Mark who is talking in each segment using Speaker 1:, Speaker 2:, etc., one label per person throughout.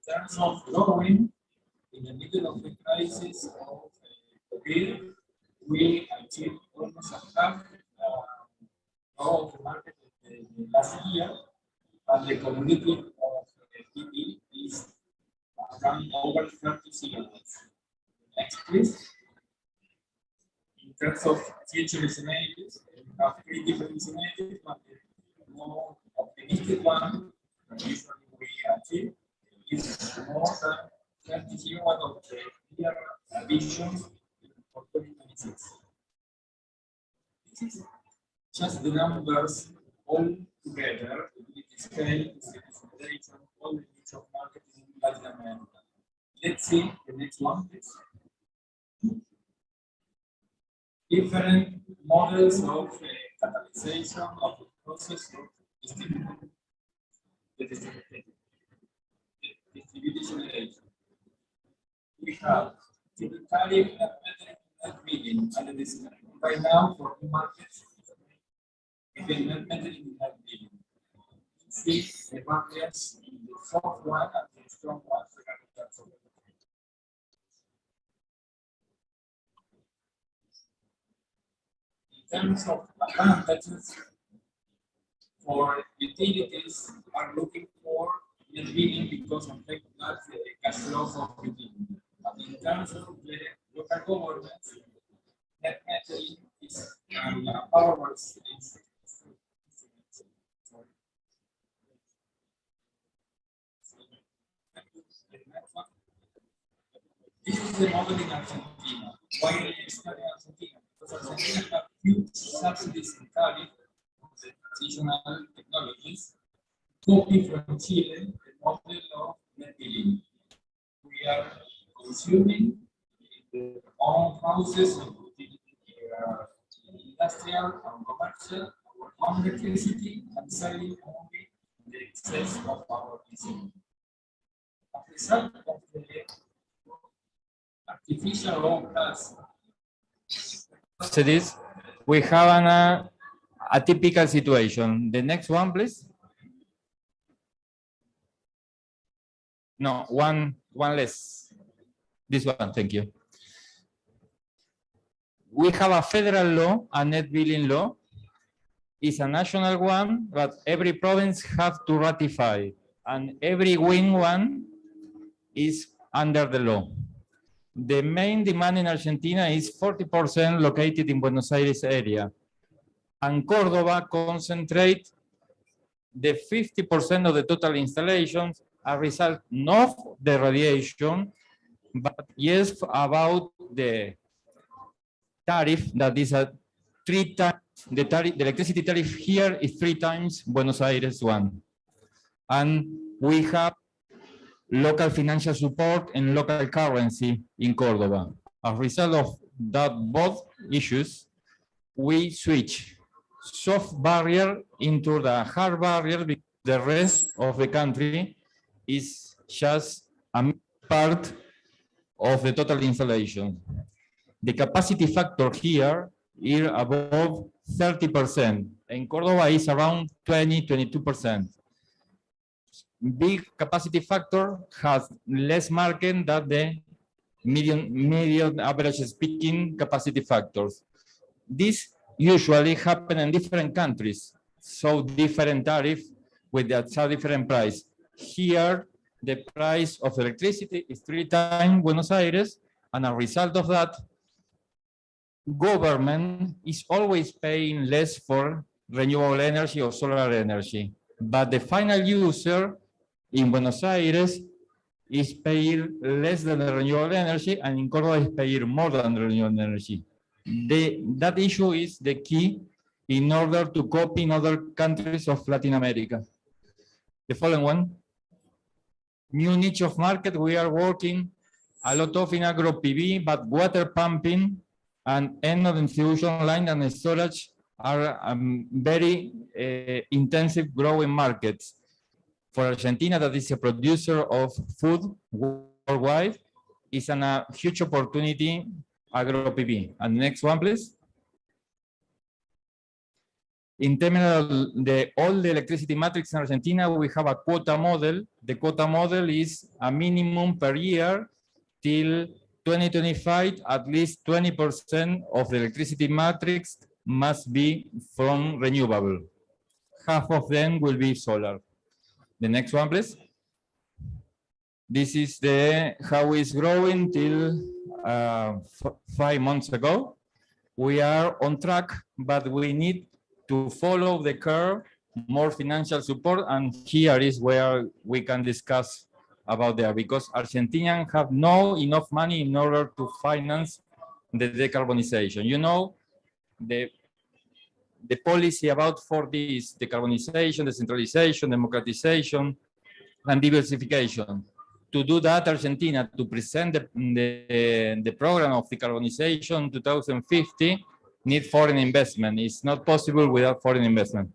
Speaker 1: terms of growing, in the middle of the crisis of COVID, we achieved almost a half of the market the last year, and the community of PV is around over 30 gigawatts. Next, please. In terms of future scenarios, we have three different scenarios, but the more optimistic one that usually we achieve is more than 30 gigawatts of the year addition for 2026. This is just the numbers all together, the scale, the consideration, all the niche of market in Latin America. Let's see the next one, please. Different models of catalyzation of the process of distributed generation. We have the tariff net billing and this right now for the markets. Again, net billing. See the barriers in the soft one and the strong one. In terms of advantages, for utilities are looking for net billing because of the cash flows of utility. But in terms of the local governments, net metering is power works is this is the model in Argentina. Why is it in Argentina? Because Argentina has huge subsidies in tariff of the transitional technologies. Copy from Chile, the model of net billing. We are consuming in our own houses, industrial and commercial, our own electricity, and selling only the excess of our electricity. As a result of the artificial low price subsidies, we have an atypical situation. The next one, please. No, one less. This one, thank you. We have a federal law, a net billing law. It's a national one, but every province have to ratify, and every wing one is under the law. The main demand in Argentina is 40% located in Buenos Aires area, and Córdoba concentrate the 50% of the total installations, a result not of the radiation, but yes about the tariff that is a 3 times the electricity tariff here is 3 times Buenos Aires one, and we have local financial support and local currency in Córdoba. As a result of that both issues, we switch soft barrier into the hard barrier because the rest of the country is just a part of the total installation. The capacity factor here is above 30%, and Córdoba is around 20–22%. Big capacity factor has less market than the median average speaking capacity factors. This usually happen in different countries, so different tariff with a different price. Here, the price of electricity is 3 times Buenos Aires, and a result of that, government is always paying less for renewable energy or solar energy, but the final user in Buenos Aires is paying less than the renewable energy, and in Córdoba is paying more than the renewable energy. That issue is the key in order to copy in other countries of Latin America. The following one, new niche of market. We are working a lot of in agro PV, but water pumping and end of distribution line and storage are very intensive growing markets. For Argentina, that is a producer of food worldwide, is a huge opportunity, agro PV. And next one, please. In terminal, all the electricity matrix in Argentina, we have a quota model. The quota model is a minimum per year till 2025, at least 20% of the electricity matrix must be from renewable. Half of them will be solar. The next one, please. This is how it's growing till 5 months ago. We are on track, but we need to follow the curve, more financial support, and here is where we can discuss about that, because Argentinians have no enough money in order to finance the decarbonization. You know, the policy about for this decarbonization, decentralization, democratization, and diversification. To do that, Argentina, to present the program of decarbonization 2050, need foreign investment. It's not possible without foreign investment.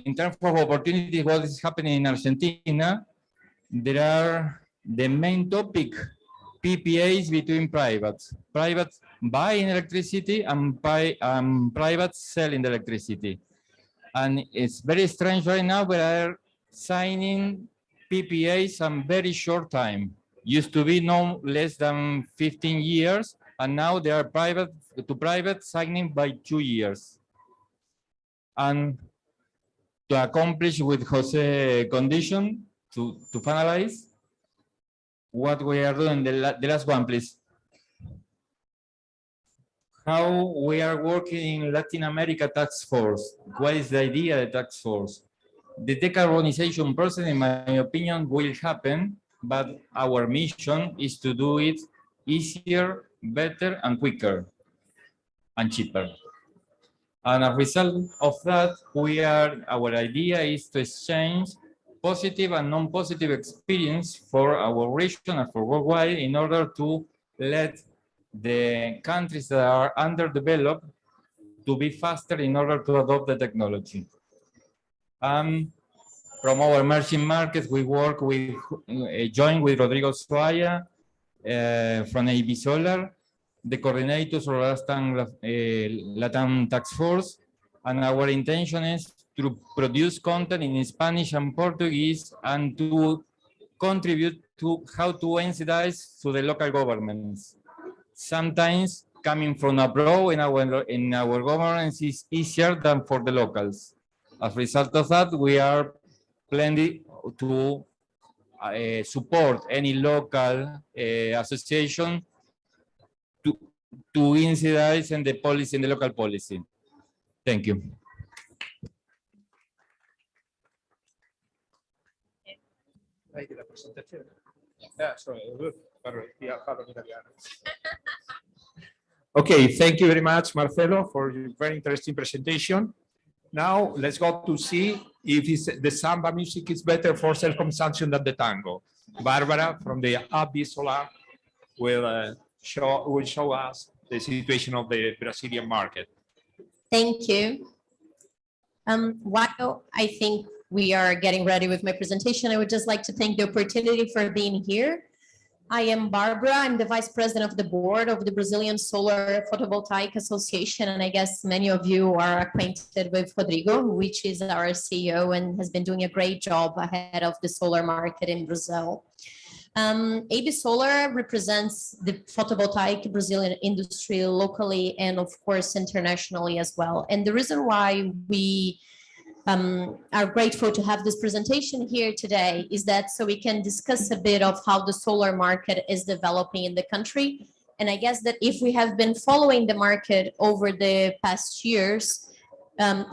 Speaker 1: In terms of opportunities, what is happening in Argentina, there are the main topic, PPAs between privates. Privates buying electricity and private selling the electricity. And it's very strange right now, but are signing PPAs on very short time. Used to be no less than 15 years, and now they are private signing by 2 years. And to accomplish with Jose condition, to finalize, what we are doing, the last one, please. How we are working in Latin America task force. What is the idea of the task force? The decarbonization process, in my opinion, will happen, but our mission is to do it easier, better, and quicker, and cheaper. And as a result of that, our idea is to exchange positive and non-positive experience for our region and for worldwide in order to let the countries that are underdeveloped to be faster in order to adopt the technology. From our emerging markets, we work with, join with Rodrigo Soaya from AB Solar, the coordinators for Latam Task Force, and our intention is to produce content in Spanish and Portuguese and to contribute to how to incentivize to the local governments. Sometimes coming from abroad in our governments is easier than for the locals. As a result of that, we are planning to support any local association to incentivize in the policy, in the local policy. Thank you.
Speaker 2: Okay, thank you very much, Marcelo, for your very interesting presentation. Now let's go to see if the samba music is better for self-consumption than the tango. Barbara from the AB Solar will show us the situation of the Brazilian market.
Speaker 3: Thank you. While I think we are getting ready with my presentation, I would just like to thank the opportunity for being here. I am Barbara. I'm the Vice President of the Board of the Brazilian Solar Photovoltaic Association, and I guess many of you are acquainted with Rodrigo, which is our CEO and has been doing a great job ahead of the solar market in Brazil. AB Solar represents the photovoltaic Brazilian industry locally and of course internationally as well. And the reason why we are grateful to have this presentation here today is that so we can discuss a bit of how the solar market is developing in the country. And I guess that if we have been following the market over the past years,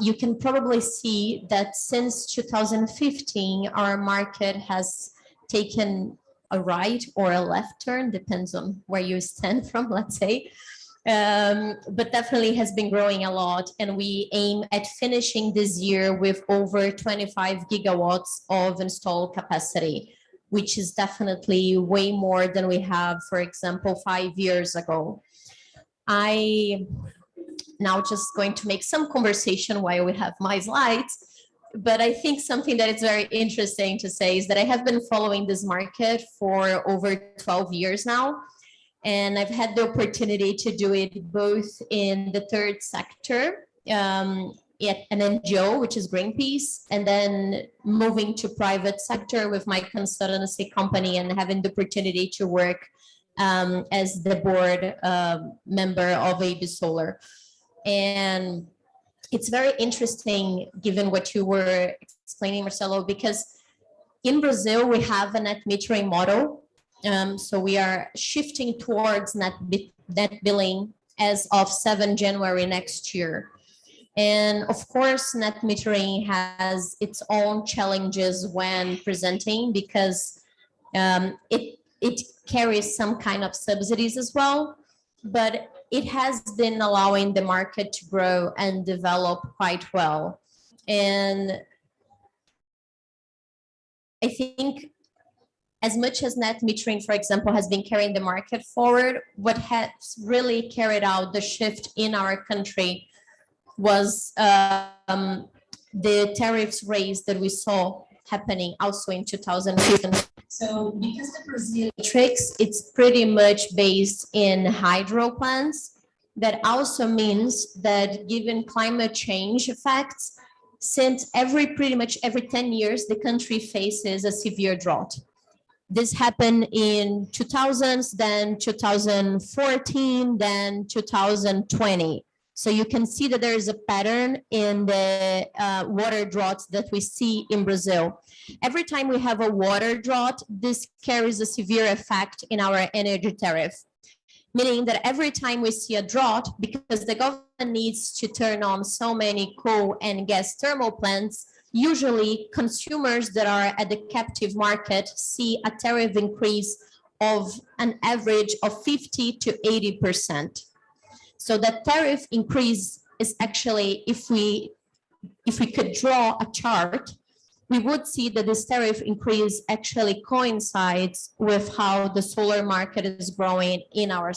Speaker 3: you can probably see that since 2015, our market has taken a right or a left turn, depends on where you stand from, let's say. But definitely has been growing a lot, and we aim at finishing this year with over 25 gigawatts of installed capacity, which is definitely way more than we have, for example, 5 years ago. I now just going to make some conversation while we have my slides, but I think something that is very interesting to say is that I have been following this market for over 12 years now. And I've had the opportunity to do it both in the third sector at an NGO, which is Greenpeace, and then moving to private sector with my consultancy company and having the opportunity to work as the board member of AB Solar. And it's very interesting, given what you were explaining, Marcelo, because in Brazil, we have a net metering model. So we are shifting towards net billing as of 7 January next year. And of course, net metering has its own challenges when presenting, because it carries some kind of subsidies as well, but it has been allowing the market to grow and develop quite well. And I think as much as net metering, for example, has been carrying the market forward, what has really carried out the shift in our country was the tariffs raise that we saw happening also in 2015. So because the Brazilian matrix, it's pretty much based in hydro plants. That also means that given climate change effects, since pretty much every 10 years, the country faces a severe drought. This happened in 2000s, then 2014, then 2020. So you can see that there is a pattern in the water droughts that we see in Brazil. Every time we have a water drought, this carries a severe effect in our energy tariff, meaning that every time we see a drought, because the government needs to turn on so many coal and gas thermal plants, usually consumers that are at the captive market see a tariff increase of an average of 50 to 80%. So that tariff increase is actually, if we could draw a chart, we would see that this tariff increase actually coincides with how the solar market is growing in our